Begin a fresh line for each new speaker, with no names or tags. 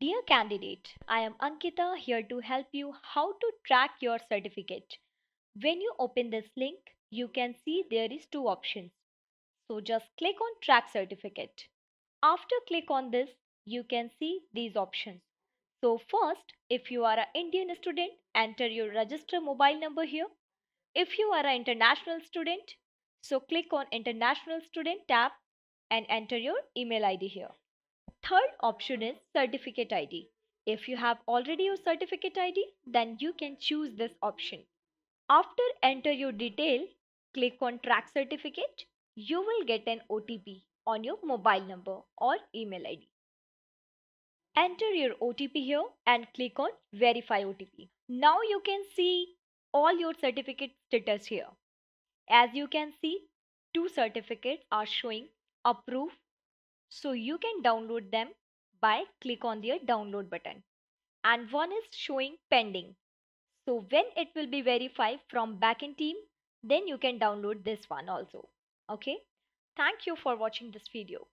Dear candidate, I am Ankita here to help you how to track your certificate. When you open this link, you can see there is two options. So just click on track certificate. After click on this, you can see these options. So first, if you are an Indian student, enter your register mobile number here. If you are an international student, so click on international student tab and enter your email ID here. Third option is certificate ID. If you have already your certificate ID, then you can choose this option. After enter your detail, click on track certificate. You will get an OTP on your mobile number or email ID. Enter your OTP here and click on verify OTP. Now you can see all your certificate status here. As you can see, two certificates are showing approved, so you can download them by click on the download button, and one is showing pending. So when it will be verified from backend team, then you can download this one also. Okay, thank you for watching this video.